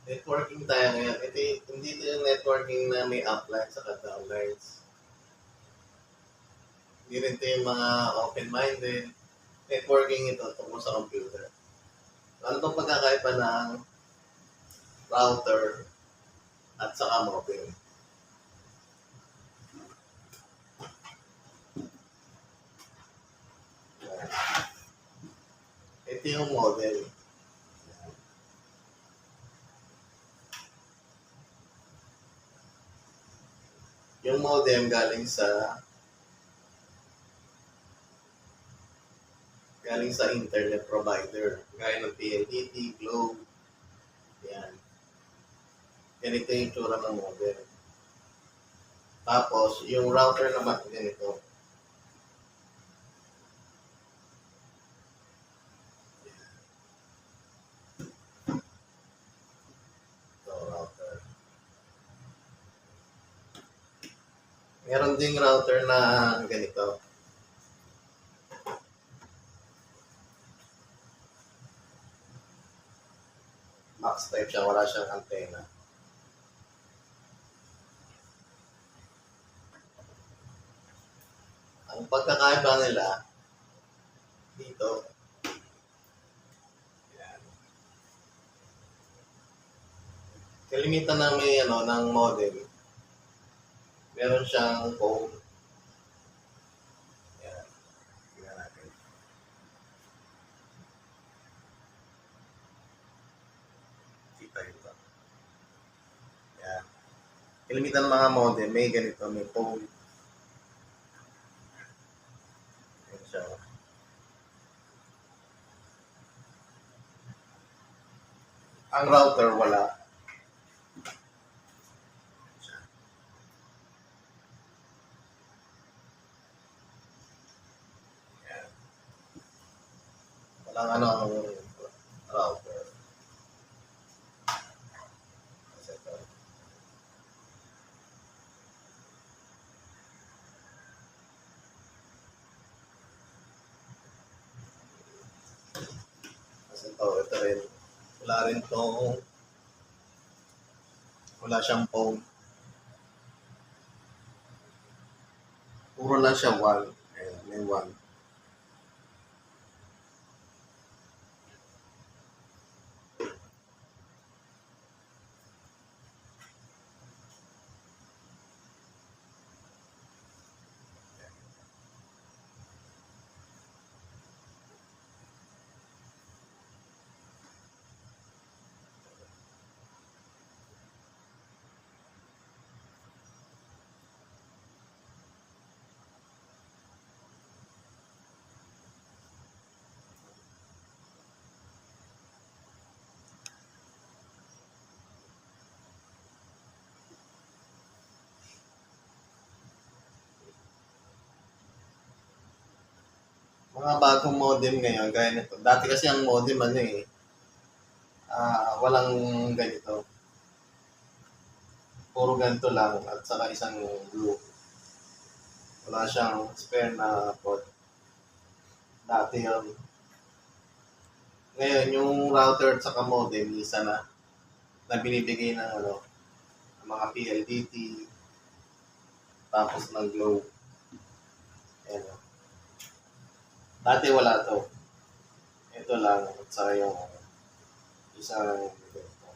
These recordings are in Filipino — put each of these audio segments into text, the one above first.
Networking tayo ngayon. Hindi ito yung networking na may uplines at downlines. Hindi rin ito yung mga open-minded. Networking ito tungkol sa computer. Ano itong pagkakaiba ng router at saka modem? Ito yung modem. Yung modem galing sa internet provider. Gaya ng PLDT, Globe, yan. Ganito yung tsura ng modem. Tapos, yung router naman, ganito. Ito, router. Meron ding router na ganito. Max type siya, wala siyang antenna. Ang pagkakaiba nila, dito, yan. Kalimitan ng ng modem, meron siyang phone. Yan. Tingnan natin. Kita ito. Yan. Kalimitan ng mga modem, may ganito, may phone. Yan siya. Ang router, wala. Yan. Walang ang router. Kasi ito. Kasi ito rin. Wala rin tong, wala siyang phone. Puro lang siya one. Ayan, may one. Mga bagong modem ngayon, gaya nito. Dati kasi ang modem, walang ganito. Puro ganito lang at saka isang blue. Wala siyang spare na port. Dati yun. Ngayon, yung router at saka modem, isa na binibigay ng mga PLDT, tapos ng Globe. Ayan. Dati wala to. Ito lang at saka yung isang ganito.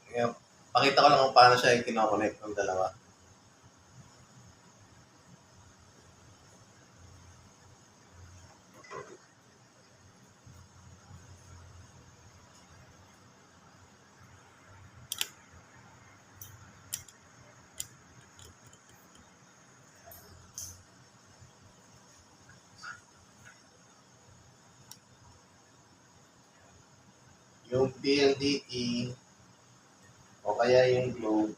Ngayon, pakita ko lang kung paano siya i-kinoconnect ng dalawa. Yung PLDT o kaya yung Globe,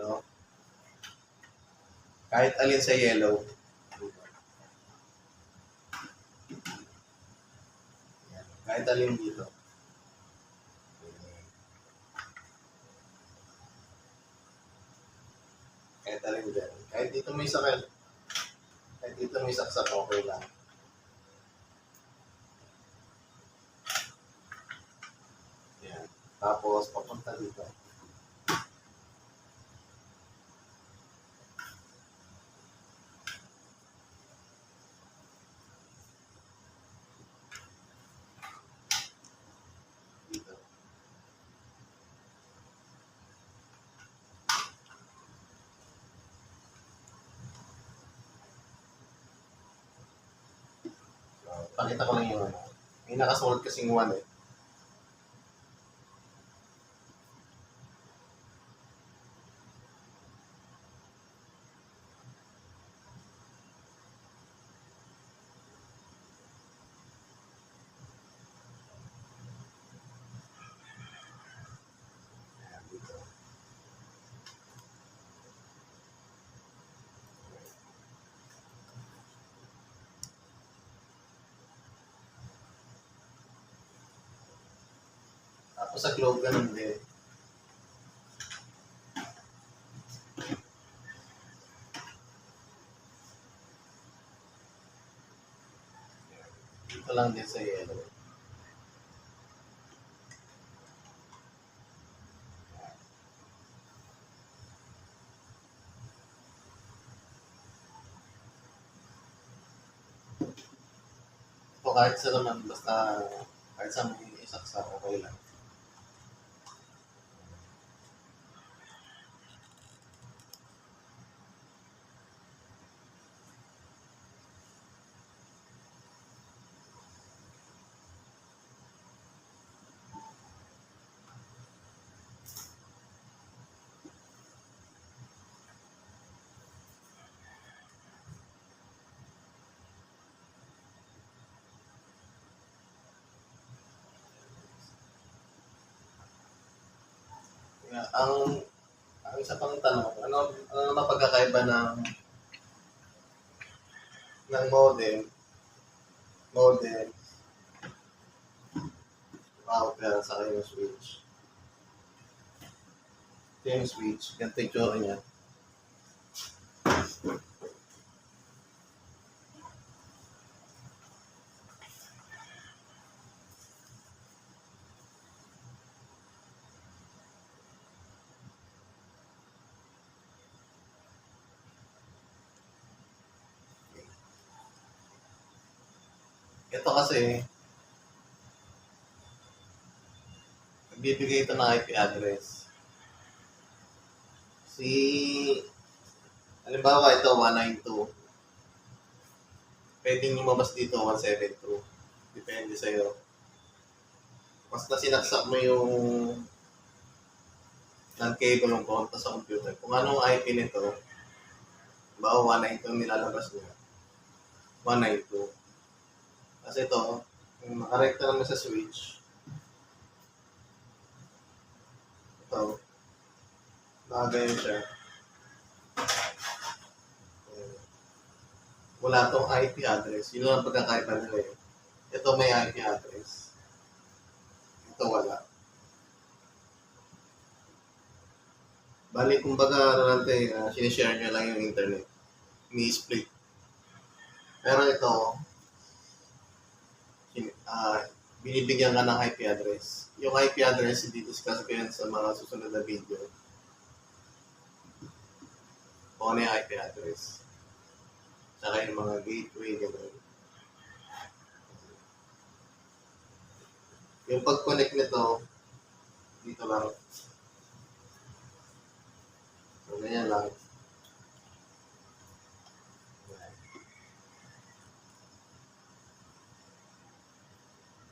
no? Kahit alin sa yellow, kahit alin dito. Kahit kahit alin dyan. Kahit dito may sakal, kahit dito may saksak, okay lang. Yan. Tapos, papunta dito. Dito. Pakita ko lang yung ano. May nakasulat kasing 1 eh. Ayan, dito. Tapos sa globe, ganun din. Dito lang din sa yellow. Ito kahit sa naman, basta kahit sa may isaksak, okay lang. Yeah, ang isa pang tanong, ano naman pagkakaiba ng modem, router, saka yung switch. Ito yung switch, ganito yung tsura niya. Ito kasi, nagbibigay ito ng IP address. Halimbawa ito, 192. Pwedeng lumabas dito, 172. Depende sa'yo. Basta sinaksak mo yung non-cable ng punta sa computer. Kung anong IP nito, halimbawa 192 ang nilalabas niya. 192. Kasi ito, kung nakarekta naman sa switch, ito, nakagayon siya. Wala tong IP address. Yun lang ang pagkakaiba nila eh. Ito may IP address. Ito wala. Bali, kumbaga, sinishare nyo lang yung internet. Ni-split. Pero ito, binibigyan ka ng IP address. Yung IP address, i-discuss ko yan sa mga susunod na video. Kung ano yung IP address. Tsaka yung mga gateway, gano'n. Yung pag-connect nito, dito lang. So, ganyan lang.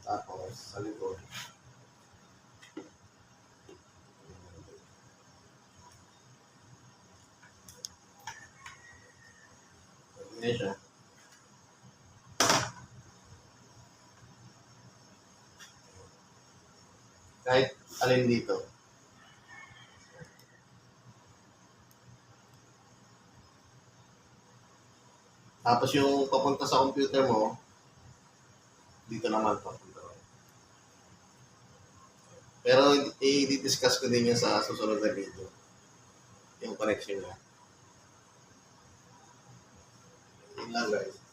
Tapos, sa likod. Ganyan siya. Kahit alin dito. Tapos yung papunta sa computer mo, dito naman papunta. Pero i-discuss ko din yun sa susunod na video. Yung connection niya. Yun lang guys.